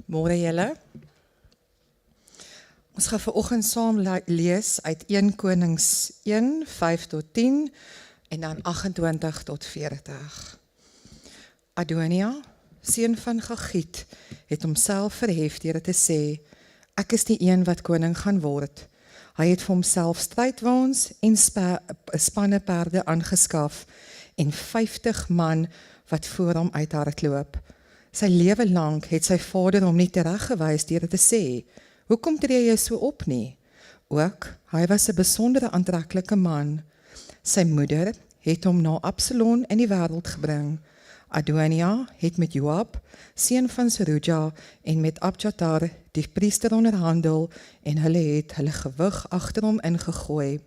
Môre julle. Ons gaan vanoggend saam lees uit 1 Konings 1, 5 tot 10 en dan 28 tot 40. Adonia, seun van Gagiet, het homself verhef deur te sê, ek is die een wat koning gaan word. Hy het vir homself strydwaans en spanne perde aangeskaf en 50 man wat voor hom uithardloop. Sy lewe lank het sy vader hom nie tereggewys deur te sê, hoekom tree jy so op nie? Ook, hy was 'n besondere aantreklike man. Sy moeder het hom na Absalom in die wêreld gebring. Adonia het met Joab, seun van Seruja, en met Abjatar, die priester, onderhandel en hulle het hulle gewig agter hom ingegooi.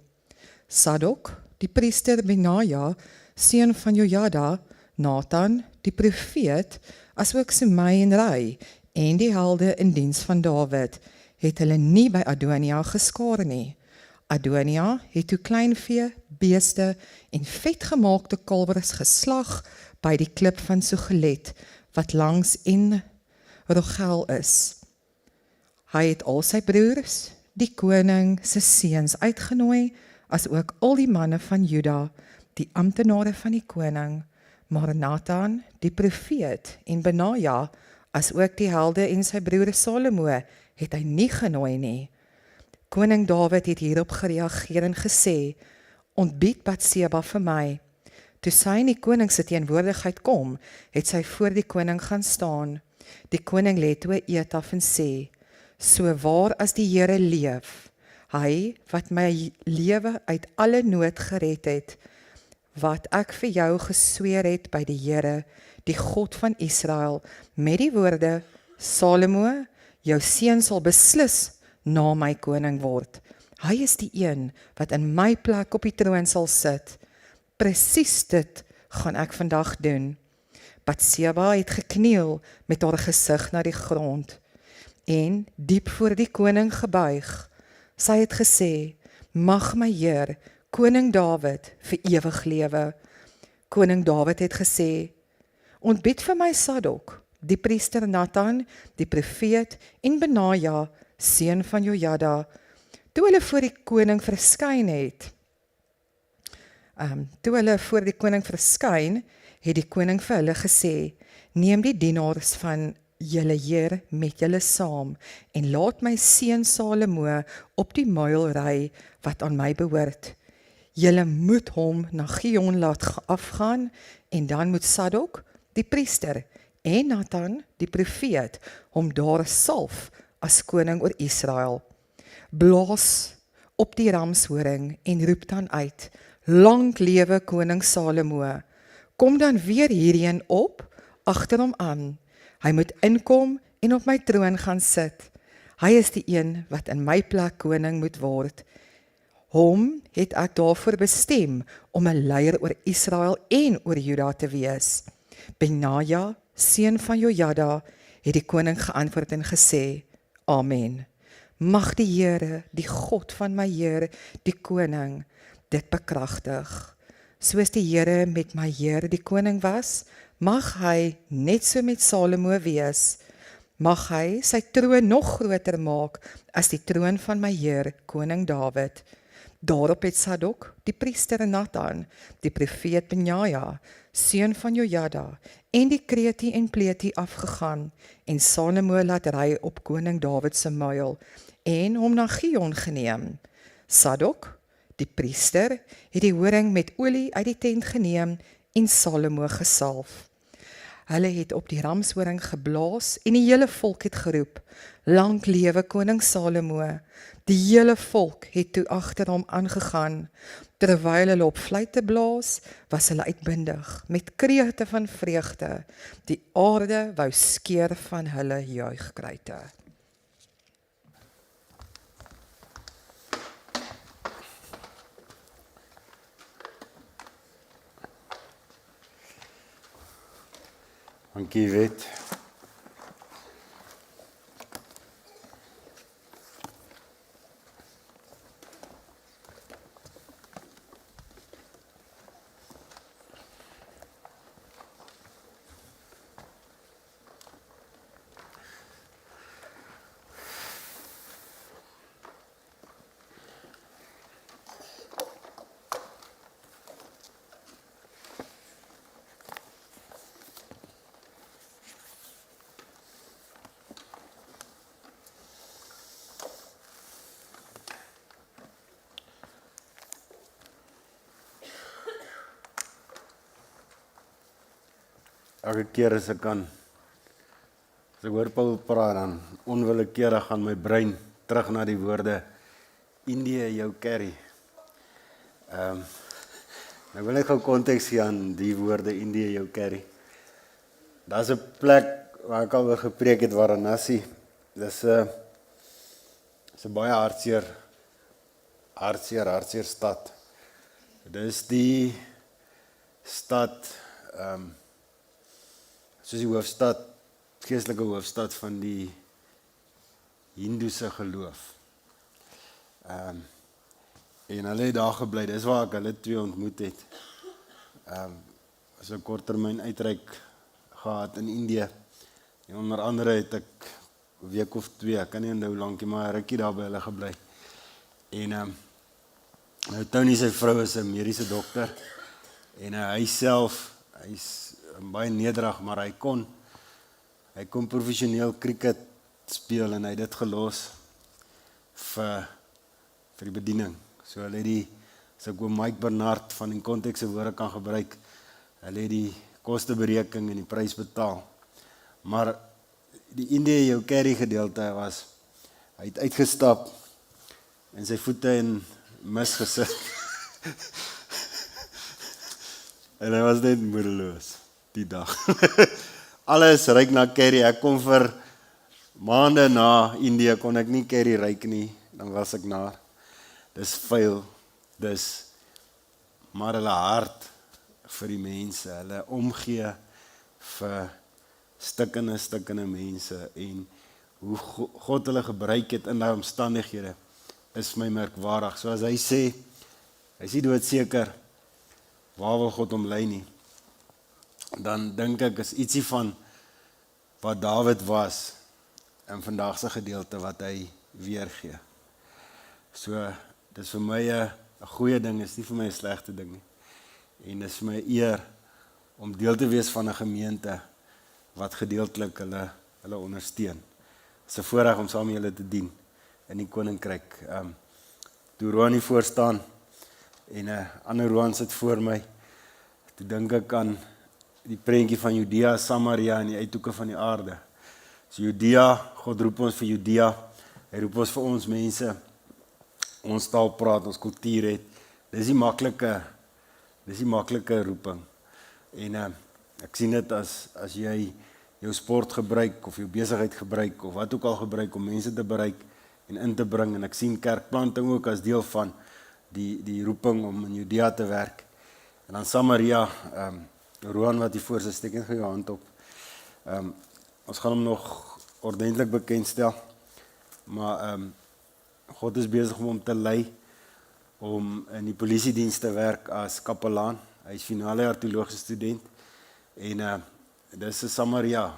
Sadok, die priester Benaja, seun van Jojada, Nathan, die profeet, asook Simei en Rai, en die helde in diens van Dawid, het hulle nie by Adonia geskaar nie. Adonia het toe kleinvee, beeste en vetgemaakte kalwers geslag by die klip van Sogelet, wat langs En Rogel is. Hy het al sy broers, die koning se seuns uitgenooi, as ook al die manne van Juda, die amptenare van die koning, maar Nathan, die profeet, en Benaja, as ook die helde en sy broer Salomo, het hy nie genooi nie. Koning Dawid het hierop gereageer en gesê, ontbied Batseba vir my. Toe sy in die koning se teenwoordigheid kom, het sy voor die koning gaan staan. Die koning lê toe eet af en sê, so waar as die Here leef, hy wat my lewe uit alle nood gered het, wat ek vir jou gesweer het by die Here, die God van Israel, met die woorde, Salomo, jou seun sal beslis na my koning word. Hy is die een wat in my plek op die troon sal sit. Presies dit gaan ek vandag doen. Batseba het gekniel met haar gesig na die grond en diep voor die koning gebuig. Sy het gesê, mag my Heer, koning Dawid, vir ewig lewe. Koning Dawid het gesê, ontbied vir my Sadok, die priester Nathan, die profeet, en Benaja, seun van Jojada. Toe hulle voor die koning verskyn het, het die koning vir hulle gesê, neem die dienaars van julle Heer met julle saam, en laat my seun Salomo op die muil ry, wat aan my behoort. Julle moet hom na Gion laat afgaan, en dan moet Sadok, die priester, en Nathan, die profeet, hom daar salf as koning oor Israel. Blaas op die ramshoring en roep dan uit, lang lewe koning Salomo. Kom dan weer hierheen op, agter hom aan. Hy moet inkom en op my troon gaan sit. Hy is die een wat in my plek koning moet word. Hom het ek daarvoor bestem om 'n leier oor Israel en oor Juda te wees. Benaja, seun van Jojada, het die koning geantwoord en gesê, Amen. Mag die Here, die God van my Heer, die koning, dit bekragtig. Soos die Here met my Heer, die koning was, mag hy net so met Salomo wees. Mag hy sy troon nog groter maak as die troon van my Heer, koning Dawid. Daarop het Sadok, die priester Nathan, die profeet Benaja, seun van Jojada, en die kreti en pleti afgegaan, en Salomo laat ry op koning Dawid se muil, en hom na Gion geneem. Sadok, die priester, het die horing met olie uit die tent geneem, en Salomo gesalf. Hulle het op die ramshoring geblaas, en die hele volk het geroep, lang lewe koning Salomo. Die hele volk het toe agter hom aangegaan. Terwyl hulle op fluitte blaas, was hulle uitbundig, met krete van vreugde. Die aarde wou skeur van hulle juigkruite. Dankie Wet. elke keer as ek hoor Paul praat, dan onwillekeurig gaan my brein terug na die woorde Indië jou carry. Ek wil net gou konteks gee aan die woorde Indië jou carry. Daar's 'n plek waar ek al oor gepreek het, Varanasi. Dis 'n baie hartseer stad. Dis die stad, soos die hoofstad, geestelike hoofstad van die Hindoese geloof. En hulle het daar gebly, dis waar ek hulle twee ontmoet het. So 'n korttermyn uitreik gehad in Indië. En onder andere het ek 'n week of 2, ek kan nie onthou hoe lank nie, maar 'n rukkie daar by hulle gebly. En nou Tony se vrou is 'n mediese dokter. En hy self, hy's baie nederig, maar hy kon professioneel cricket speel en hy het dit gelos vir die bediening. So hulle het as ek oor Mike Bernard van die konteks se woorde kan gebruik, hulle het die kosteberekening en die prys betaal. Maar die Indië jou carry gedeelte was, hy het uitgestap en sy voete in mis gesit. En hy was net moedeloos die dag. Alles ryk na curry. Ek kom vir maande na Indië, kon ek nie curry ryk nie, dan was ek naar. Dis vuil, maar hulle hart vir die mense, hulle omgee vir stikkende mense, en hoe God hulle gebruik het in daai omstandighede, is my merkwaardig. So as hy sê, hy is nie doodseker, waar wil God hom lei nie, dan dink ek is ietsie van wat Dawid was in vandag se gedeelte wat hy weergee. So dis vir my 'n goeie ding, is nie vir my 'n slegte ding nie. En dis vir my 'n eer om deel te wees van 'n gemeente wat gedeeltelik hulle ondersteun. Dis 'n voorreg om saam met julle te dien in die koninkryk. Toe Roan hier voor staan en 'n ander Roan sit voor my, toe dink ek aan die prentjie van Judea, Samaria en die uithoeke van die aarde. So Judea, God roep ons vir Judea, hy roep ons vir ons mense, ons taal praat, ons kultuur het. Dis die maklike roeping. En ek sien dit as jy jou sport gebruik of jou besigheid gebruik of wat ook al gebruik om mense te bereik en in te bring, en ek sien kerkplanting ook as deel van die roeping om in Judea te werk. En dan Samaria, Roan wat hier voor sy steek, net gou jou hand op. Ons gaan hom nog ordentlik bekendstel, maar God is besig om hom te lei om in die polisiediens te werk as kapelaan. Hy is finale jaar teologiese student en dis 'n Samaria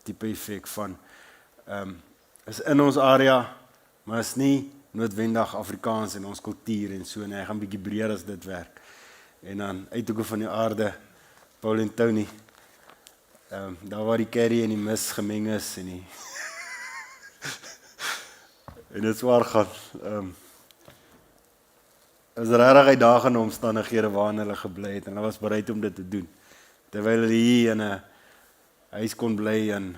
tipe effek van is in ons area, maar is nie noodwendig Afrikaans en ons kultuur en so, en hy gaan bietjie breër as dit werk. En dan uithoeke van die aarde, Paul en Tony, daar waar die curry en die mis gemeng is en die en dit swaar gaan. Is regtig uitdagende omstandighede waarin hulle gebly het, en hulle was bereid om dit te doen. Terwyl hulle hier in 'n huis kon bly in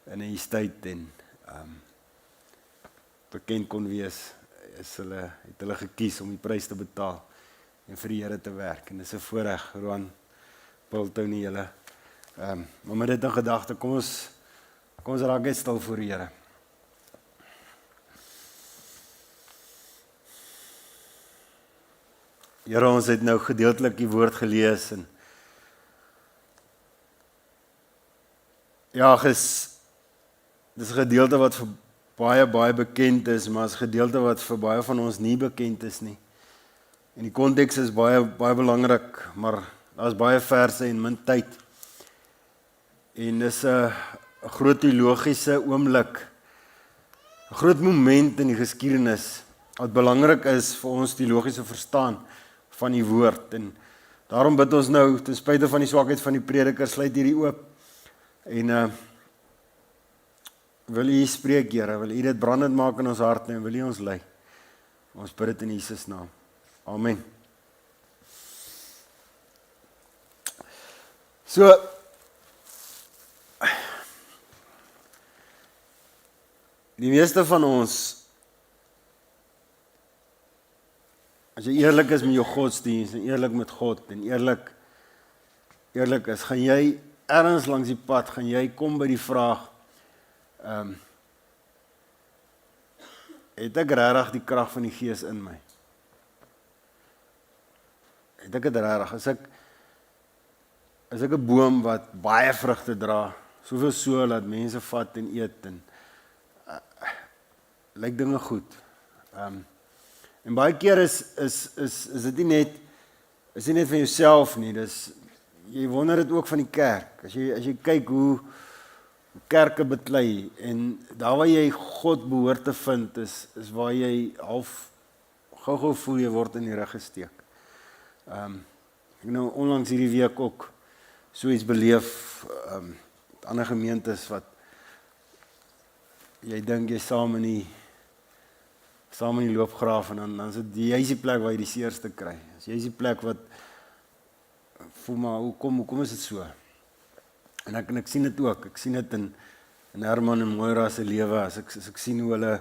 'n estate en bekend kon wees, het hulle gekies om die prys te betaal en vir die Here te werk. En dis 'n voorreg, Roan, Paul, Tony, julle. Maar met dit in gedagte, kom ons raak net stil voor die Here. Here, ons het nou gedeeltelik die woord gelees en ja, dis 'n gedeelte wat vir baie bekend is, maar is 'n gedeelte wat vir baie van ons nie bekend is nie. En die konteks is baie belangrik, maar daar's baie verse en min tyd. En dis 'n groot teologiese oomblik, 'n groot moment in die geskiedenis wat belangrik is vir ons teologiese verstaan van die woord. En daarom bid ons nou, ten spyte van die swakheid van die prediker, sluit hierdie oop en wil U spreek, Here, wil U dit brandend maak in ons harte en wil U ons lei. Ons bid dit in Jesus naam. Amen. So, Die meeste van ons, as jy eerlik is met jou godsdienst en eerlik met God en eerlik is, gaan jy ergens langs die pad, gaan jy kom by die vraag, het ek regtig die krag van die Gees in my? Het ek dit regtig? Is ek 'n boom wat baie vrugte dra, soveel so dat mense vat en eet en lyk dinge goed. En baie keer is dit nie net van jouself nie, jy wonder dit ook van die kerk. As jy kyk hoe kerke beklei en daar waar jy God behoort te vind is waar jy half gou voel jy word in die rug gesteek. Ek nou onlangs hierdie week ook so iets beleef, ander gemeentes wat jy dink jy saam in die loopgraaf en dan is dit jy is die plek waar jy die seerste kry. Jy is die plek wat voel maar hoekom is dit so? En ek sien dit ook. Ek sien dit in Herman en Moira se lewe as ek sien hoe hulle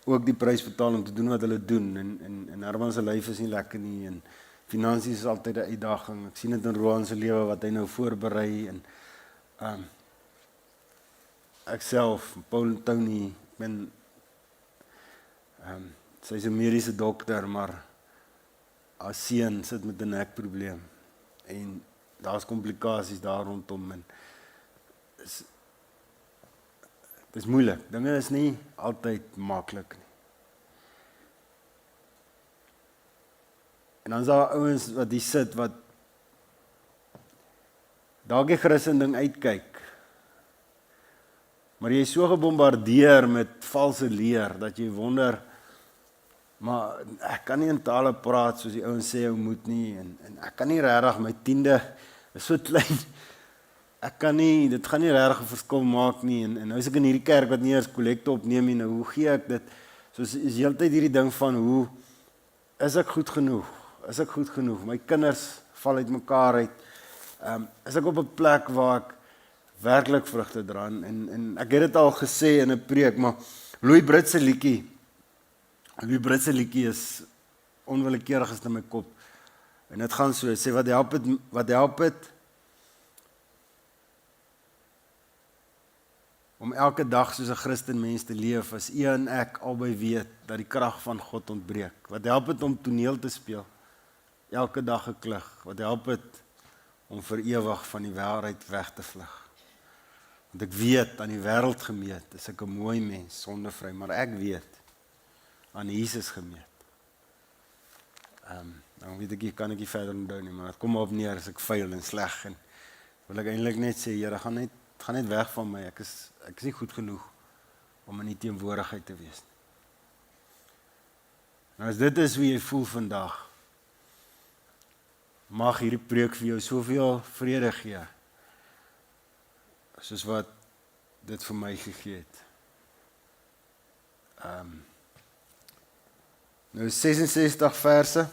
ook die prys betaal om te doen wat hulle doen en Herman se lyf is nie lekker nie en finansies is altyd 'n uitdaging. Ek sien dit in Roan se lewe wat hy nou voorberei en ek self, Paul en Tony, sy's 'n mediese dokter, maar haar seun sit met 'n nekprobleem en daar's komplikasies daar rondom en dis moeilik. Dinge is nie altyd maklik nie. En dan is daar ouens wat hier sit wat dalk die Christen ding uitkyk. Maar jy is so gebombardeer met valse leer dat jy wonder, maar ek kan nie in tale praat soos die ouens sê ou moet nie en ek kan nie regtig my 10de is so klein. Ek kan nie, dit gaan nie regtig 'n verskil maak nie en nou is ek in hierdie kerk wat nie eers kollekte opneem nie, nou hoe gee ek dit? So is heeltyd hierdie ding van hoe is ek goed genoeg? Is ek goed genoeg? My kinders val uit mekaar uit. Is ek op 'n plek waar ek werklik vrugte dra en ek het dit al gesê in 'n preek, maar Louis Brits se liedjie is onwillekeurig in my kop. En dit gaan so, sê wat help het om elke dag soos 'n Christen mens te leef as u en ek albei weet dat die krag van God ontbreek. Wat help dit om toneel te speel? Elke dag 'n klug. Wat help dit om vir ewig van die waarheid weg te vlug? Want ek weet aan die wêreld gemeet is ek 'n mooi mens, sondevry, maar ek weet aan Jesus gemeet. Dan weet ek kan ek nie verder onthou nie, maar dit kom op neer as ek faal en sleg en wil ek eintlik net sê, Here, gaan net weg van my. Ek is nie goed genoeg om in die teenwoordigheid te wees nie. Nou as dit is hoe jy voel vandag, mag hierdie preek vir jou soveel vrede gee, soos wat dit vir my gegee het. Nou 66 verse,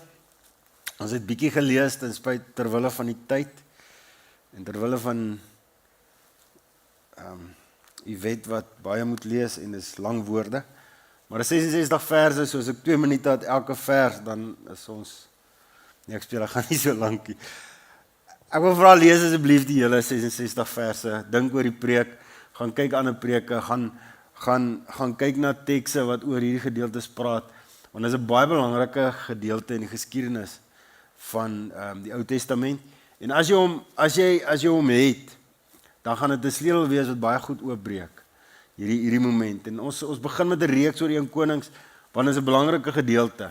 ons het bietjie gelees terwille van die tyd, en terwille van Yvette wat baie moet lees, en dis lang woorde, maar 66 verse, so as ek 2 minute had elke vers, dan is ons, nee ek speel, ek gaan nie so lank nie. Ek wil vra, lees asseblief die hele 66 verse, dink oor die preek, gaan kyk aan 'n preke, gaan kyk na tekste wat oor hierdie gedeeltes praat, want dit is 'n baie belangrike gedeelte in die geskiedenis van die Ou Testament, en as jy hom het, dan gaan dit 'n sleutel wees wat baie goed oopbreek, hierdie moment, en ons begin met 'n reeks oor 1 Konings, want dit is 'n belangrike gedeelte,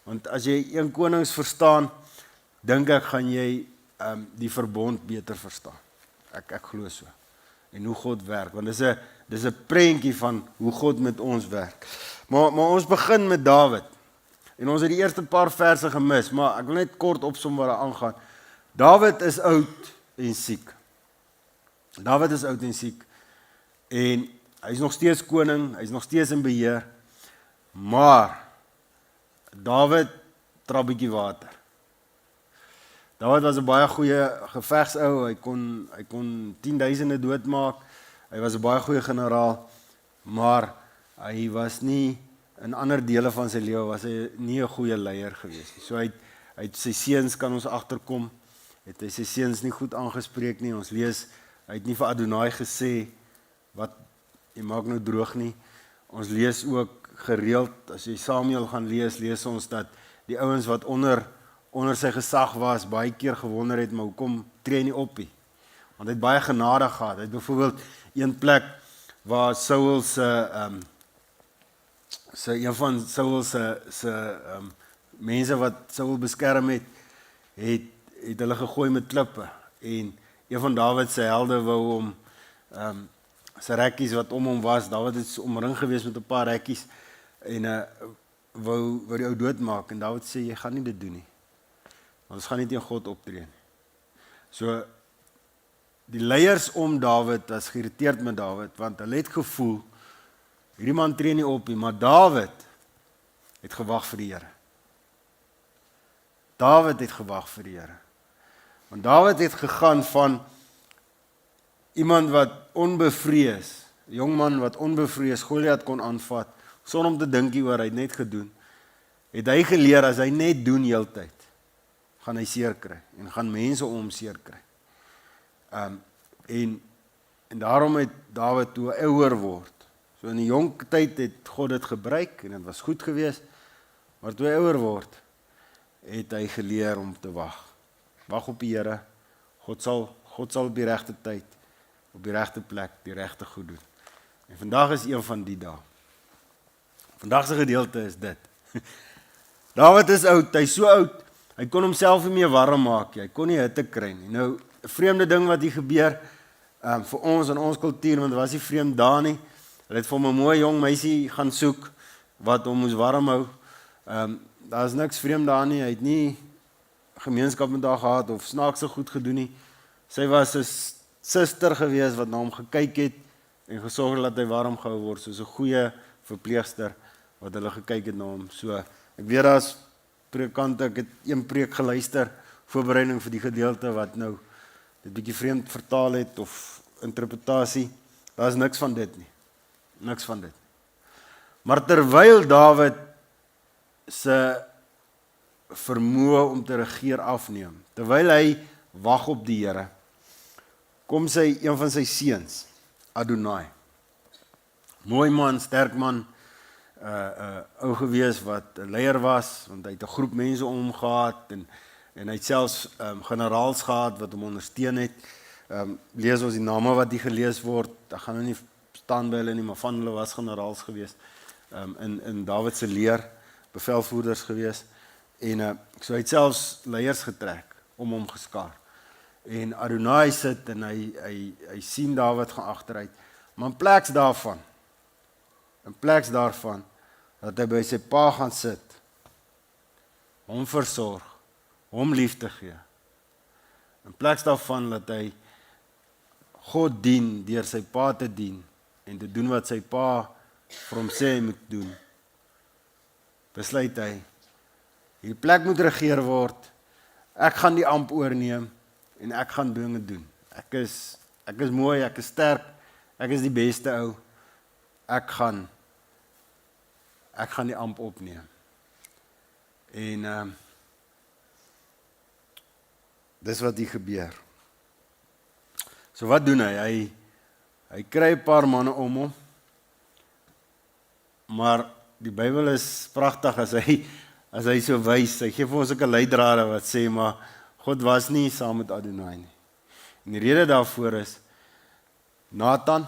want as jy 1 Konings verstaan, dink ek gaan jy die verbond beter verstaan, ek glo so, en hoe God werk, want dis 'n prentjie van hoe God met ons werk, maar ons begin met Dawid, en ons het die eerste paar verse gemis, maar ek wil net kort opsom wat daar aangaan. Dawid is oud en siek. En hy is nog steeds koning, hy is nog steeds in beheer, maar Dawid trap bietjie water. Dawid was 'n baie goeie gevegsou, hy kon 10.000 doodmaak, hy was 'n baie goeie generaal, maar hy was nie, in ander dele van sy lewe was hy nie 'n goeie leier gewees nie. So hy het sy seuns, kan ons agterkom, het hy sy seuns nie goed aangespreek nie. Ons lees, hy het nie vir Adonai gesê, wat, jy maak nou droog nie. Ons lees ook gereeld, as jy Samuel gaan lees ons dat die ouens wat onder sy gesag was, baie keer gewonder het, maar hoekom tree hy nie op nie? Want hy het baie genade gehad. Hy het byvoorbeeld een plek waar Saul een van Saul se mense wat Saul beskerm het hulle gegooi met klippe, en een van Dawid se helde wou hom sy rekkies wat om hom was, Dawid het omring gewees met 'n paar rekkies, en wou die ou doodmaak, en Dawid sê, jy gaan nie dit doen nie, want ons gaan nie teen God optree nie. So, die leiers om Dawid was geïrriteerd met Dawid, want hulle het gevoel, hierdie man tree nie op nie, maar Dawid het gewag vir die Here. Dawid het gewag vir die Here. Want Dawid het gegaan van iemand wat onbevrees, 'n jong man wat onbevrees Goliat kon aanvat, sonder om te dink oor, hy het net gedoen. Het hy geleer, as hy net doen heeltyd, gaan hy seer kry, en gaan mense om hom seer kry. En daarom het Dawid toe hy ouer word. So in die jong tyd het God dit gebruik, en dit was goed geweest, maar toe hy ouer word, het hy geleer om te wag. Wag op die Here, God sal op die regte tyd, op die regte plek, die regte goed doen. En vandag is een van die dae. Vandag se gedeelte is dit. Dawid is oud, hy is so oud, hy kon homself nie meer warm maak, hy kon nie hitte kry nie. Nou, 'n vreemde ding wat hier gebeur, vir ons in ons kultuur, want dit was nie vreemd daar nie, hulle het vir hom 'n mooi jong meisie gaan soek, wat hom moes warm hou. Daar is niks vreemd daar nie, hy het nie gemeenskap met haar gehad, of snaakse goed gedoen nie. Sy was 'n suster gewees, wat na hom gekyk het, en gesorg het dat hy warm gehou word, soos 'n goeie verpleegster, wat hulle gekyk het na hom. So, ek weet daar's predikante, ek het een preek geluister, voorbereiding vir die gedeelte, wat nou dit bietjie vreemd vertaal het, of interpretasie, daar is niks van dit nie. Niks van dit. Maar terwyl Dawid se vermoë om te regeer afneem, terwyl hy wag op die Here, kom een van sy seuns, Adonai. Mooi man, sterk man, ou gewees wat 'n leier was, want hy het 'n groep mense om hom gehad, en hy het selfs generaals gehad wat hom ondersteun het. Lees ons die name wat hier gelees word, ek gaan nou nie staan by hulle nie, maar van hulle was generaals gewees, in Dawid se leer, bevelvoerders gewees, en so hy het selfs leiers getrek, om hom geskaar. En Adonai sit, en hy sien Dawid gaan agteruit, maar in plaas daarvan, dat hy by sy pa gaan sit, hom versorg, hom liefde gee, in plaas daarvan, dat hy God dien, deur sy pa te dien, en te doen wat sy pa vir hom sê hy moet doen, besluit hy, die plek moet regeer word, ek gaan die amp oorneem, en ek gaan dinge doen. Ek is mooi, ek is sterk, ek is die beste ou, ek gaan die amp opneem. En dis wat hier gebeur. So wat doen hy? Hy kry 'n paar manne om hom, maar die Bybel is pragtig as hy so wys. Hy gee vir ons ook 'n leidrade wat sê, maar God was nie saam met Adonai nie. En die rede daarvoor is, Nathan,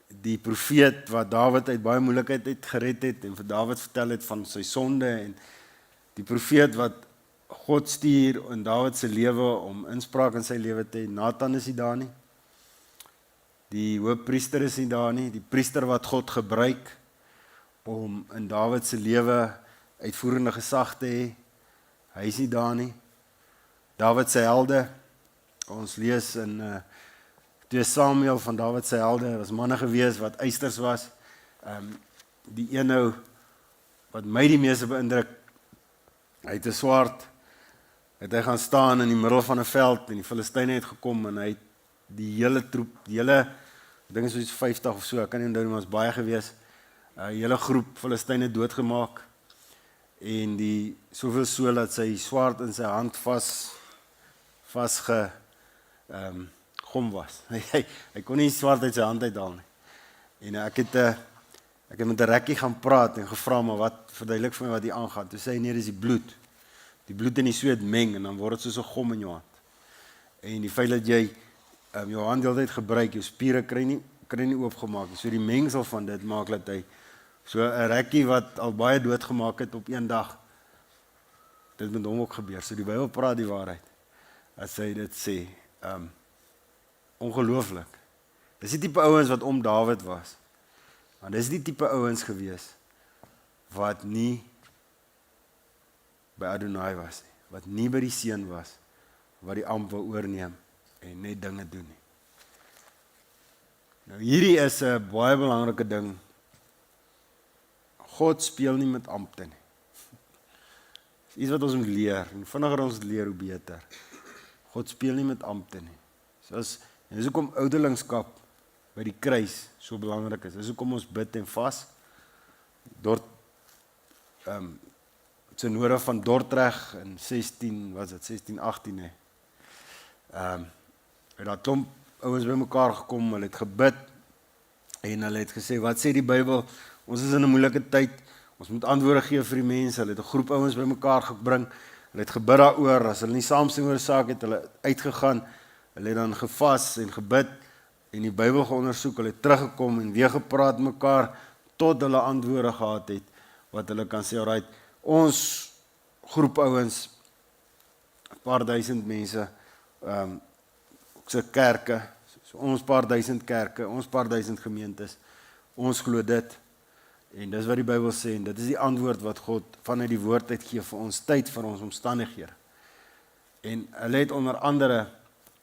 die profeet wat Dawid uit baie moeilikheid uit gered het, en vir Dawid vertel het van sy sonde, en die profeet wat God stuur in Dawid se lewe, om inspraak in sy lewe te hê, Nathan is nie daar nie. Die hoofpriester is nie daar nie, die priester wat God gebruik, om in Dawid se lewe uitvoerende gesag te hê, hy is nie daar nie. Dawid se helde, ons lees in 2 Samuel van Dawid se helde, was manne gewees wat eisters was. Die een nou, wat my die meeste beïndruk, hy het 'n swaard, het hy gaan staan in die middel van 'n veld, en die Filistyne het gekom, en hy het die hele ek dink soos 50 of so, ek kan nie onthou nie, maar ons baie gewees. Hele groep Filistyne doodgemaak en die soveel so dat sy swaard in sy hand gom was. Hy kon nie die swaard uit sy hand uithaal nie. En ek het met 'n rekkie gaan praat en gevra maar wat verduidelik vir my wat hier aangaan. Toe sê hy nee, dis die bloed. Die bloed en die sweet meng en dan word dit soos 'n gom in jou hand. En die feit dat jy jou hand heeltyd gebruik, jou spiere kry nie oopgemaak. So die mengsel van dit maak dat hy so 'n rekkie wat al baie doodgemaak het op een dag, dit met hom ook gebeur. So die Bybel praat die waarheid as hy dit sê. Ongelooflik. Dis die tipe ouens wat om Dawid was. Maar dis die tipe ouens gewees wat nie by Adonai was nie, wat nie by die seun was, wat die amp wil oorneem en net dinge doen nie. Nou hierdie is 'n baie belangrike ding. God speel nie met ampte nie. Dis iets wat ons moet leer, en vinniger ons leer, hoe beter. God speel nie met ampte nie. En dis hoekom ouderlingskap by die kruis so belangrik is. Dis hoekom ons bid en vas. Synode van Dordrecht in 1618 hè. Het daar klomp ouens by mekaar gekom, hulle het gebid en hulle het gesê, wat sê die Bybel? Ons is in 'n moeilike tyd, ons moet antwoorde gee vir die mense. Hulle het 'n groep ouens by mekaar gebring, hulle het gebid daaroor, as hulle nie saamstem oor 'n saak het, hulle uitgegaan, hulle het dan gevas en gebid en die Bybel geondersoek, hulle het teruggekom en weer gepraat met mekaar tot hulle antwoorde gehad het wat hulle kan sê, alright, ons groep ouens, 'n paar duisend mense, se kerke, so ons paar duisend kerke, ons paar duisend gemeentes, ons glo dit, en dis wat die Bybel sê, en dit is die antwoord wat God vanuit die woord uit gee vir ons tyd, vir ons omstandighede. En hulle het onder andere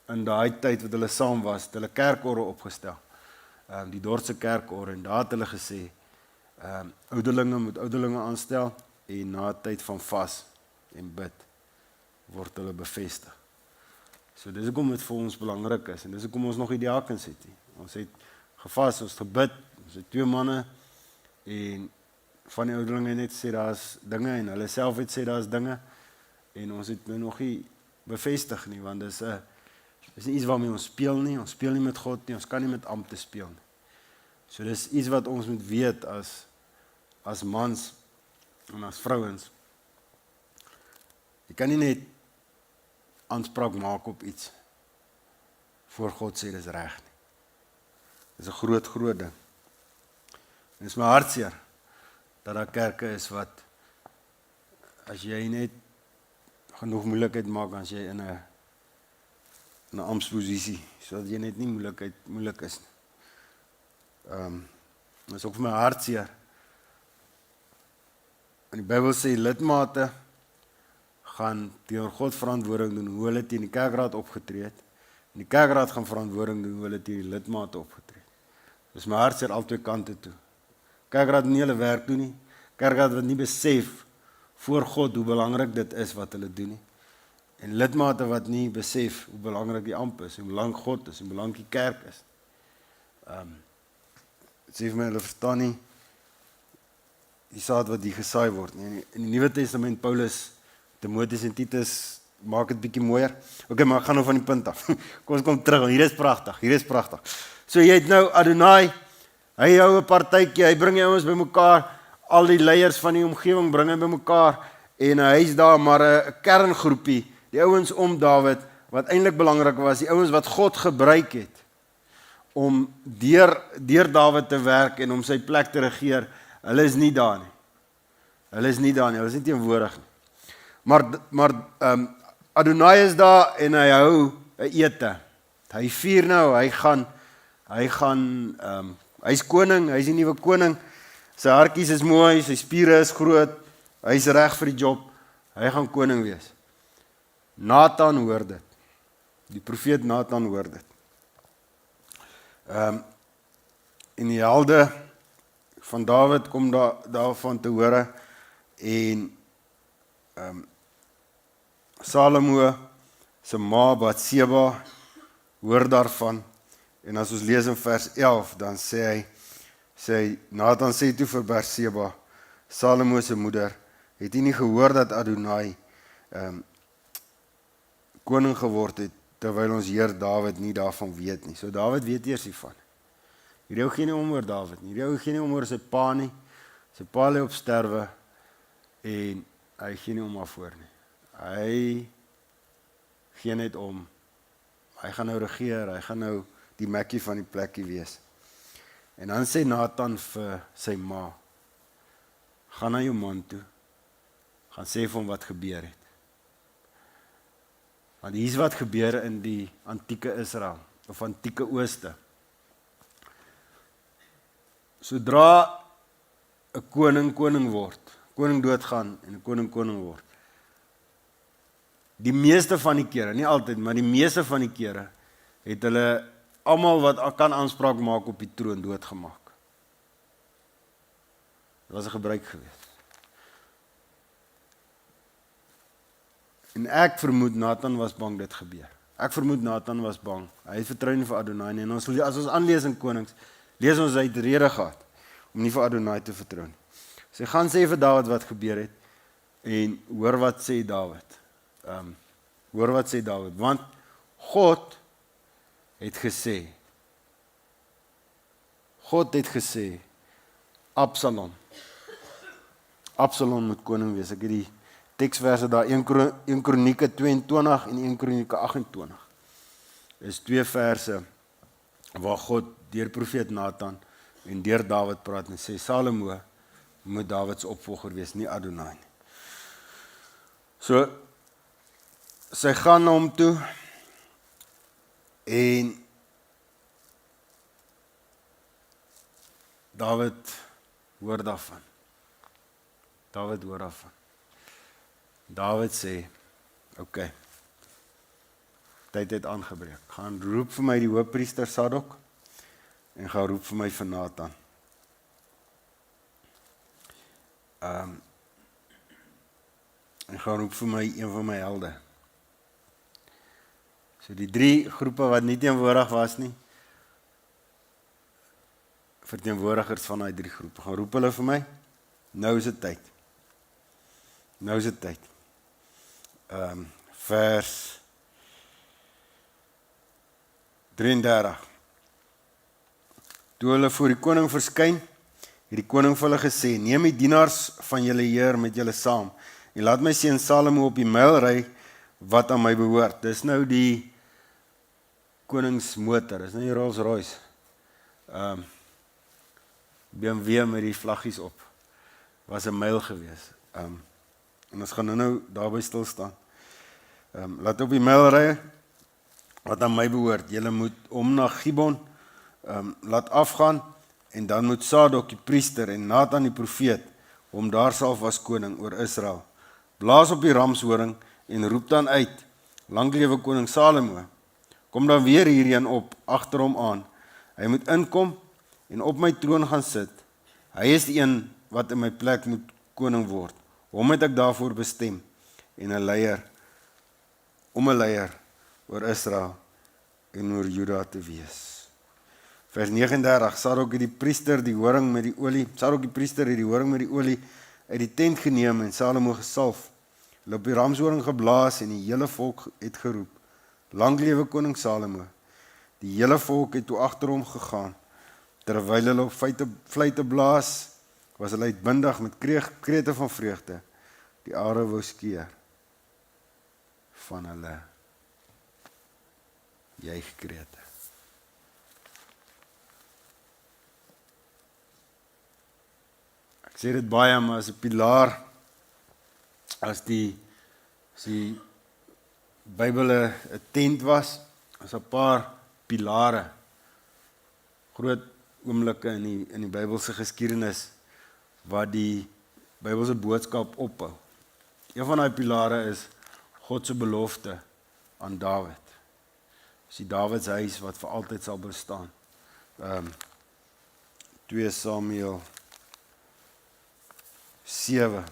in daai tyd wat hulle saam was, hulle kerkore opgestel, die Dordtse kerkore, en daar het hulle gesê, ouderlinge moet ouderlinge aanstel, en na 'n tyd van vas en bid, word hulle bevestig. So dis hoekom dit vir ons belangrik is, en dis hoekom ons nog die diakens het. Ons het gevas, ons het gebid, ons het 2 manne, en van die ouderlinge net sê daar's dinge, en hulle self het sê daar's dinge, en ons het nou nog nie bevestig nie, want dis nie iets waarmee ons speel nie met God nie, ons kan nie met ampte speel nie. So dis iets wat ons moet weet as mans en as vrouens. Jy kan nie net aanspraak maak op iets voor God sê dis reg nie. Dis 'n groot ding. En dit is my hartseer dat daar kerke is wat as jy net genoeg moeilikheid maak, as jy in 'n amptsposisie, sodat jy net nie moeilik is nie. Dit is ook vir my hartseer. En die Bybel sê lidmate gaan teenoor God verantwoording doen hoe hulle teen die kerkraad opgetree het, en die kerkraad gaan verantwoording doen hoe hulle teen die lidmate opgetree het. Dis my hartseer al twee kante toe. Kerkraad nie hulle werk doen nie. Kerkraad wat nie besef voor God hoe belangrik dit is wat hulle doen nie. En lidmate wat nie besef hoe belangrik die amp is, hoe belangrik God is, hoe belangrik die kerk is. Het sê vir my, hulle verstaan nie die saad wat hier gesaai word. In die Nuwe Testament, Paulus, Timoteus en Titus maak dit bietjie mooier. Okay, maar ek gaan nou van die punt af. Kom ons kom terug, hier is pragtig. So jy het nou Adonai, hy hou 'n partytjie, hy bring die ouens bymekaar, al die leiers van die omgewing bring hy bymekaar, en hy's daar maar 'n kerngroepie, die ouens om Dawid, wat eintlik belangrik was, die ouens wat God gebruik het, om deur Dawid te werk en om sy plek te regeer, hulle is nie daar nie. Hulle is nie teenwoordig nie. Maar Adonai is daar en hy hou 'n ete. Hy vier nou, hy's koning, hy's die nuwe koning. Sy hartjies is mooi, sy spiere is groot, hy's reg vir die job. Hy gaan koning wees. Nathan hoor dit. Die profeet Nathan hoor dit. En die helde van Dawid kom daarvan te hore, en Salomo se ma Batseba hoor daarvan, En as ons lees in vers 11, dan sê hy, Nathan sê toe vir Berseba, Salomo se moeder, het jy nie gehoor dat Adonai koning geword het, terwyl ons Heer Dawid nie daarvan weet nie. So Dawid weet eers hiervan. Hierdie ou gee nie om oor Dawid nie, hierdie ou gee nie om oor sy pa nie, sy pa lê op sterwe, en hy gee nie om daarvoor nie. Hy gee net om, hy gaan nou regeer, hy gaan nou die mekkie van die plekkie wees. En dan sê Nathan vir sy ma, gaan na jou man toe, gaan sê vir hom wat gebeur het. Want hier is wat gebeur in die antieke Israel, of antieke Ooste. Sodra 'n koning word, koning doodgaan en 'n koning word, die meeste van die kere, nie altyd, maar die meeste van die kere, het hulle almal wat kan aanspraak maak op die troon doodgemaak. Dit was 'n gebruik geweest. En ek vermoed Nathan was bang dit gebeur. Ek vermoed Nathan was bang. Hy het vertrou nie vir Adonai nie. En as ons aanlees in Konings, lees ons hy het rede gehad om nie vir Adonai te vertrou nie. So hy gaan sê vir Dawid wat gebeur het en hoor wat sê Dawid. Hoor wat sê Dawid, want God het gesê Absalom moet koning wees. Ek het die teksverse daar 1 Kronieke 22 en 1 Kronieke 28. Is 2 verse waar God deur profeet Nathan en deur Dawid praat en sê Salomo moet Dawid se opvolger wees, nie Adonai nie. So sy gaan na hom toe en Dawid hoor daarvan. Dawid sê, okay, tyd het aangebreek. Gaan roep vir my die hoofpriester Sadok en gaan roep vir my vir Nathan. En gaan roep vir my een van my helde. So die 3 groepe wat nie teenwoordig was nie, verteenwoordigers van die 3 groepe, gaan roep hulle vir my, nou is dit tyd. Vers 33. Toe hulle voor die koning verskyn, het die koning vir hulle gesê, neem die dienaars van julle Heer met julle saam, en laat my seun Salomo op die myl ry, wat aan my behoort. Dis nou die koningsmotor, dis nou die Rolls Royce. BMW met die vlaggies op, was 'n myl gewees. En ons gaan nou daarby stil staan. Laat op die myl ry, wat aan my behoort. Julle moet om na Gibon, laat afgaan, en dan moet Sadok die priester en Nathan die profeet, hom daar salf as koning oor Israel. Blaas op die ramshoring, en roep dan uit, lang lewe koning Salomo. Kom dan weer hierheen op, agter hom aan. Hy moet inkom, en op my troon gaan sit. Hy is die een wat in my plek moet koning word. Hom het ek daarvoor bestem, en 'n leier, om 'n leier oor Israel en oor Juda te wees. Vers 39, Sadok die priester die horing met die olie uit die tent geneem en Salomo gesalf. Hulle op die ramshoring geblaas en die hele volk het geroep, lang lewe koning Salomo. Die hele volk het toe agter hom gegaan. Terwyl hulle op fluite blaas, was hulle uitbundig met krete van vreugde. Die aarde wou skeer van hulle juigkrete. Ek sê dit baie, maar as 'n pilaar, as die Bybel 'n tent was, as 'n paar pilare, groot oomblikke in die Bybelse geskiedenis, wat die Bybelse boodskap ophou. Een van die pilare is God se belofte aan Dawid. Dis die Dawid se huis wat vir altyd sal bestaan. 2 Samuel 7.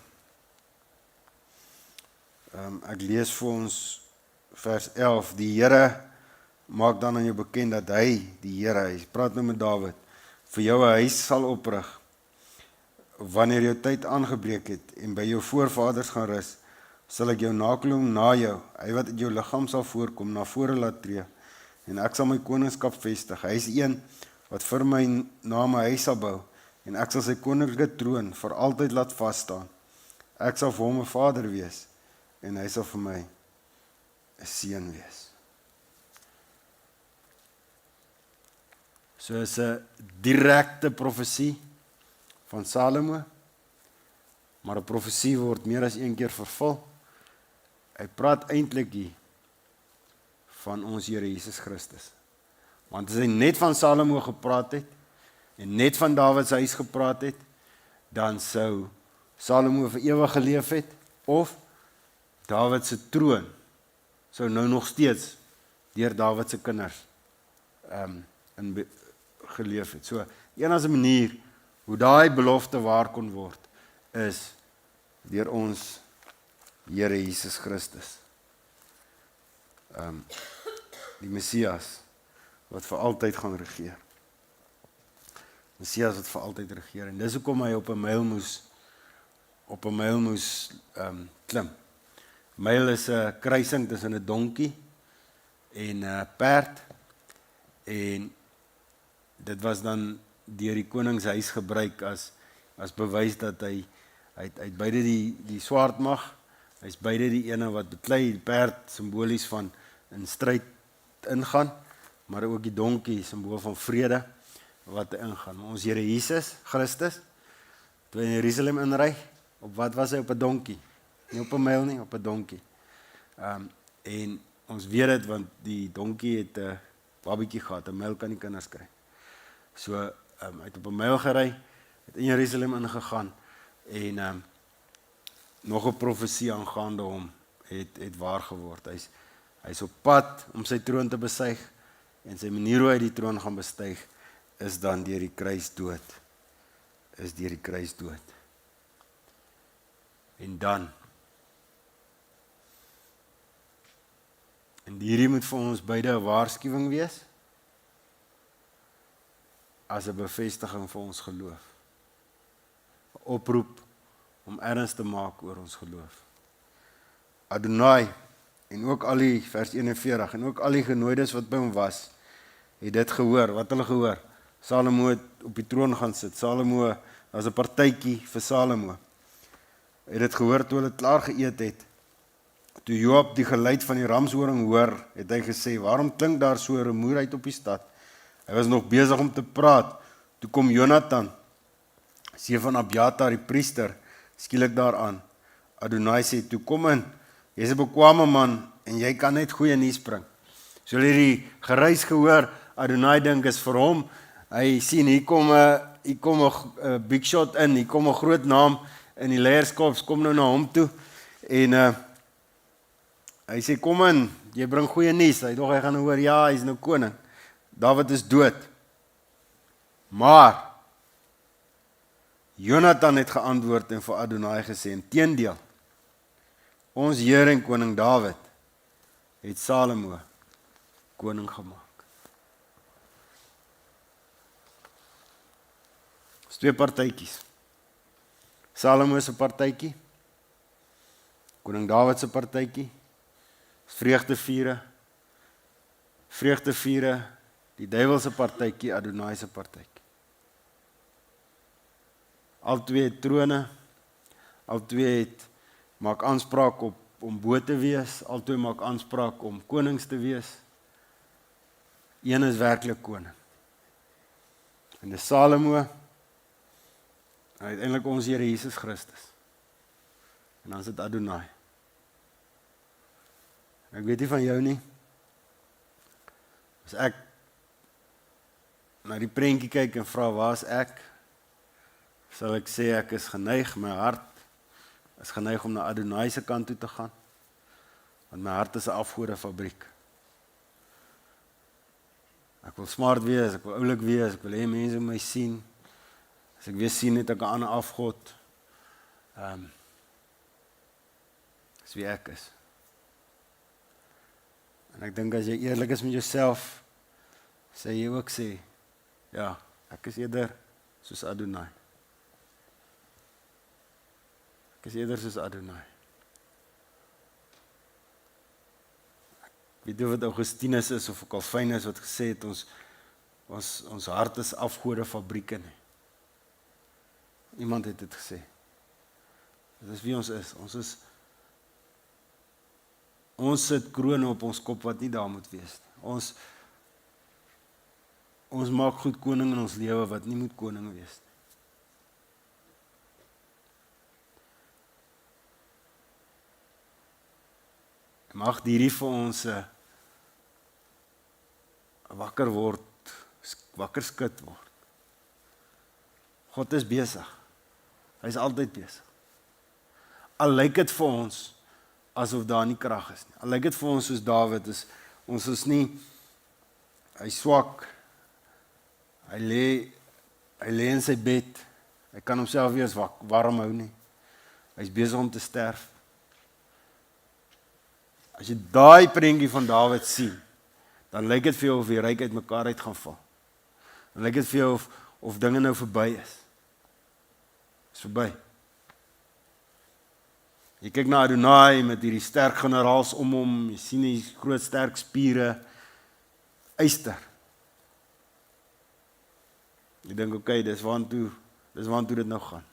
Ek lees vir ons vers 11. Die Here maak dan aan jou bekend dat hy, die Here, hy praat nou met Dawid, vir jou 'n huis sal oprig, wanneer jou tyd aangebreek het, en by jou voorvaders gaan rus, sal ek jou nakom na jou, hy wat uit jou liggaam sal voorkom, na vore laat tree, en ek sal my koningskap vestig. Hy is een wat vir my naam 'n huis sal bou, en ek sal sy koninklike troon vir altyd laat vasstaan. Ek sal vir hom 'n vader wees, en hy sal vir my 'n seun wees. So is 'n direkte profesie van Salomo, maar 'n profesie word meer as een keer vervul. Hy praat eintlik hier van ons Here Jesus Christus. Want as hy net van Salomo gepraat het, en net van Dawid se huis gepraat het, dan sou Salomo vir ewig geleef het, of Dawid se troon sou nou nog steeds deur Dawid se kinders geleef het. So, enige manier hoe daai belofte waar kon word, is deur ons Here Jesus Christus. Die Messias wat vir altyd gaan regeer. Messias wat vir altyd regeer. En dis hoekom hy op 'n myl moes klim. Myl is 'n kruising tussen 'n donkie en 'n perd, en dit was dan deur die koningshuis gebruik as bewys dat hy beide die swaard mag, hy's beide die ene wat beklei, die perd simbolies van in stryd ingaan, maar ook die donkie simbool van vrede wat ingaan. Maar ons Here Jesus Christus, toe hy in Jerusalem inry, op wat was hy? Op 'n donkie. Nie op 'n myl nie, op 'n donkie. En ons weet dit, want die donkie het 'n babietjie gehad, 'n myl kan die kinders kry. So, hy het op 'n myl gery, het in Jerusalem ingegaan, en nog 'n profesie aangaande hom het waar geword. Hy's op pad om sy troon te bestyg, en sy manier hoe hy die troon gaan bestyg, is dan deur die kruisdood. En dan, en hierdie moet vir ons beide 'n waarskuwing wees, as 'n bevestiging vir ons geloof. 'n Oproep om erns te maak oor ons geloof. Adonai, en ook al die vers 41, en ook al die genooides wat by hom was, het dit gehoor. Wat hulle gehoor? Salomo het op die troon gaan sit. Salomo, was 'n partytjie vir Salomo. Het dit gehoor toe hulle klaar geëet het. Toe Joab die geluid van die ramshoring hoor, het hy gesê, waarom klink daar so 'n rumoer uit op die stad? Hy was nog besig om te praat, toe kom Jonathan, seun van Abiatar die priester, skielik daaraan. Adonai sê, toe kom in, jy's 'n bekwame man, en jy kan net goeie nuus bring. So hulle het die geruis gehoor, Adonai dink is vir hom, hy sien, hier kom 'n big shot in, hier kom 'n groot naam in die leierskap, kom nou na hom toe, en hy sê, kom in, jy bring goeie nuus. Hy gaan hoor, ja, hy's nou koning. Dawid is dood. Maar Jonathan het geantwoord en vir Adonai gesê, inteendeel, ons Here en koning Dawid het Salomo koning gemaak. Dis twee partytjies. Salomo se partytjie, koning Dawid se partytjie, vreugdeviere, die duiwel se partytjie, Adonai se partytjie. Al twee het trone, al twee maak aanspraak om bo te wees, al twee maak aanspraak om konings te wees. Een is werklik koning. En dis Salomo, en uiteindelik ons Here Jesus Christus. En dan is dit Adonai. Ek weet nie van jou nie, as ek na die prentjie kyk en vra waar is ek, sal ek sê ek is geneig, my hart is geneig om na Adonai se kant toe te gaan, want my hart is 'n afgodefabriek. Ek wil smart wees, ek wil oulik wees, ek wil hê mense my sien. As ek weer sien het ek 'n ander afgod. Dis wie ek is. En ek dink as jy eerlik is met jouself, sê jy ook sê, ja, ek is eerder soos Adonai. Ek is eerder soos Adonai. Weet jy wat Augustinus is of Calvinus wat gesê het, ons hart is afgode fabrieke nie. Iemand het dit gesê. Dit is wie ons is. Ons sit krone op ons kop wat nie daar moet wees nie. Ons maak goed koning in ons lewe wat nie moet koning wees nie. Mag hierdie vir ons wakker word, wakker skud word. God is besig. Hy is altyd besig. Al lyk dit vir ons asof daar nie krag is nie. Al lyk dit vir ons soos Dawid is, ons is nie, hy swak, hy lê in sy bed, hy kan homself nie eens warm hou nie. Hy is besig om te sterf. As jy daai prentjie van Dawid sien, dan lyk dit vir jou of die ryk uitmekaar uit gaan val. Dan lyk dit vir jou of dinge nou verby is. Is verby. Jy kyk na Adonai met hierdie sterk generaals om hom, jy sien die groot sterk spiere, yster. Jy dink, okay, dis waantoe dit nou gaan.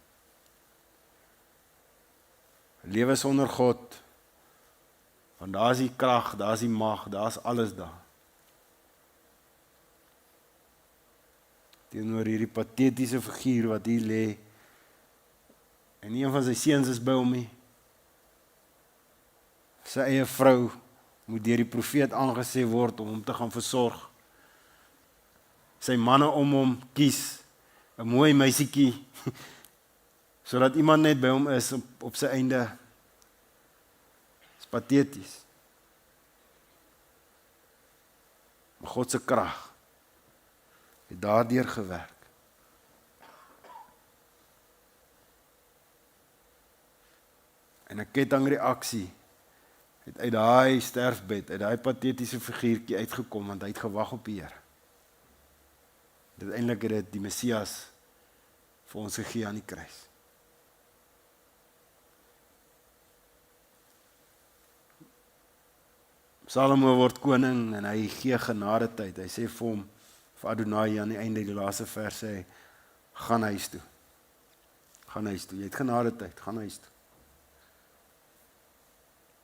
Lewe sonder God, want daar is die krag, daar is die mag, daar is alles daar. Teenoor hierdie patetiese figuur wat hier lê, en een van sy seuns is by hom nie. Sy eie vrou moet deur die profeet aangesê word om hom te gaan versorg. Sy manne om hom kies, 'n mooi meisietjie, sodat iemand net by hom is op sy einde. Is pateties. Maar God se krag het daardeur gewerk. En 'n kettingreaksie het uit daai sterfbed, uit daai patetiese figuurtjie uitgekom, want hy het gewag op die Here. Dit eintlik het dit die Messias vir ons gegee aan die kruis. Salomo word koning en hy gee genade tyd. Hy sê vir hom, vir Adonai aan die einde die laaste vers sê hy, gaan huis toe. Gaan huis toe. Jy het genade tyd, gaan huis toe.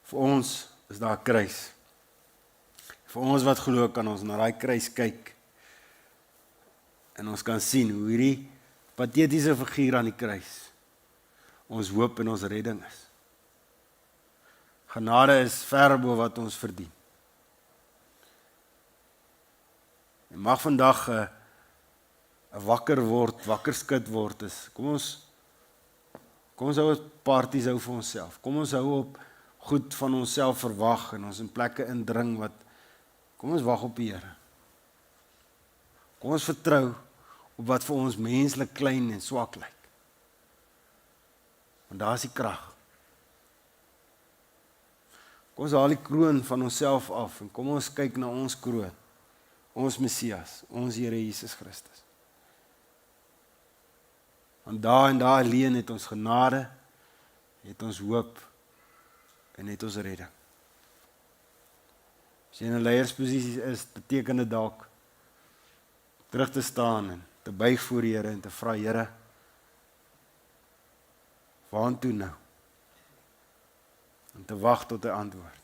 Vir ons is daar 'n kruis. Vir ons wat glo kan ons na daai kruis kyk en ons kan sien hoe hierdie patetiese figuur aan die kruis ons hoop en ons redding is. Genade is ver bo wat ons verdien. En mag vandag 'n wakker skud word is. Kom ons hou 'n parties hou vir onsself. Kom ons hou op goed van onsself verwag en ons in plekke indring wat, kom ons wag op die Here. Kom ons vertrou op wat vir ons menslik klein en swak lyk. Want daar is die krag. Kom ons haal die kroon van onsself af en kom ons kyk na ons kroon. Ons Messias, ons Here Jesus Christus. Want daar en daar alleen het ons genade, het ons hoop en het ons redding. As jy in 'n leiersposisie is, beteken dit dalk terug te staan en te buig voor die Here en te vra, Here, waartoe nou? En te wag tot hy antwoord.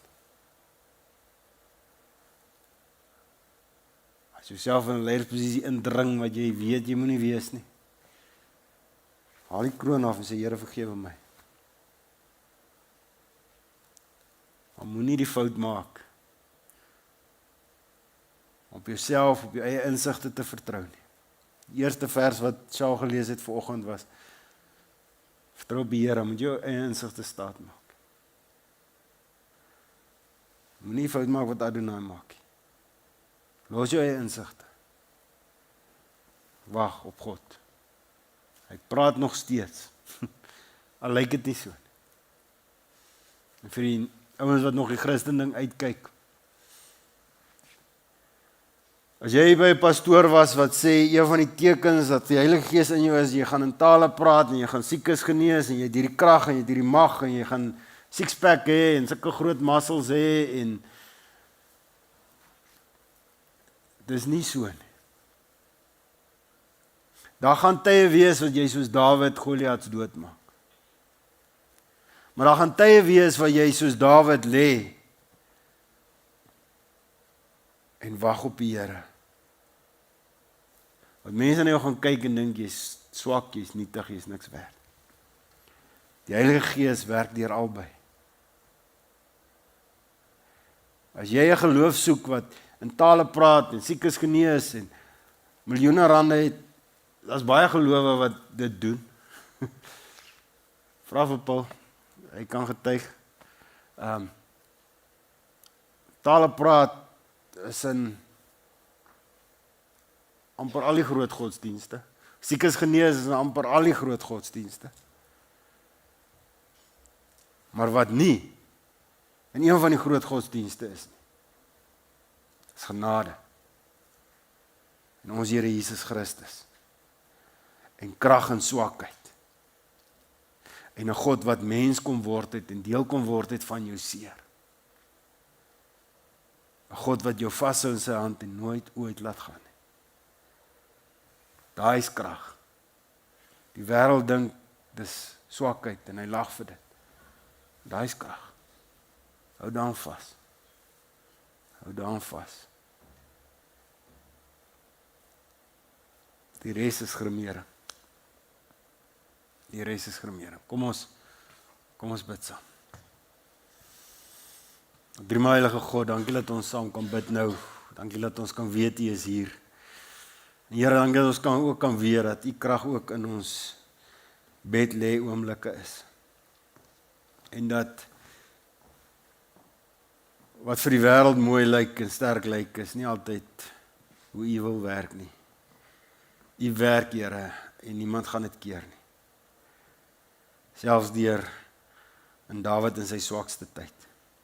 As jy self in 'n leiersposisie indring wat jy weet jy moenie wees nie, haal die kroon af en sê, Here, vergewe my. Maar moenie die fout maak op jouself, op jou eie insigte te vertrou nie. Die eerste vers wat Shaal gelees het vanoggend was, vertrou op die Here, moet jou eie insigte staat maak. Moenie fout maak wat Adonai maak nie. Los jou eie insigte. Wag op God. Hy praat nog steeds. Al lyk dit nie so. En vir die ouens wat nog die Christen ding uitkyk, As jy by 'n pastoor was wat sê een van die tekens dat die Heilige Gees in jou is, jy gaan in tale praat en jy gaan siekes genees en jy het hierdie krag en jy het hierdie mag en jy gaan six-pack hê en sulke groot muscles hê en dis nie so nie. Daar gaan tye wees wat jy soos Dawid Goliat doodmaak. Maar daar gaan tye wees waar jy soos Dawid lê en wag op die Here. Want mense na jou gaan kyk en dink jy's swak, jy's nietig, jy's niks werd. Die Heilige Gees werk deur albei. As jy 'n geloof soek wat in tale praat en siekes genees en miljoene rande het, daar's baie gelowe wat dit doen. Vra vir Paul, hy kan getuig. Tale praat is in amper al die groot godsdienste. Siekes genees is in amper al die groot godsdienste. Maar wat nie in een van die groot godsdienste is nie, is genade. En ons Here Jesus Christus. En krag en swakheid. En 'n God wat mens kom word het en deel kom word het van jou seer. 'n God wat jou vashou in sy hand en nooit ooit laat gaan nie. Daai is krag. Die wêreld dink dis swakheid en hy lag vir dit. Daai is krag. Hou daaraan vas. Hou daaraan vas. Die res is gremering. Die res is gremering. Kom ons bid saam. Heilige God, dankie dat ons saam kan bid nou. Dankie dat ons kan weet U is hier. En Here, dankie dat ons ook kan weet dat U krag ook in ons bed lê oomblikke is. En dat wat vir die wêreld mooi lyk en sterk lyk, is nie altyd hoe U wil werk nie. U werk, Here, en niemand gaan dit keer nie. Selfs deur in Dawid in sy swakste tyd.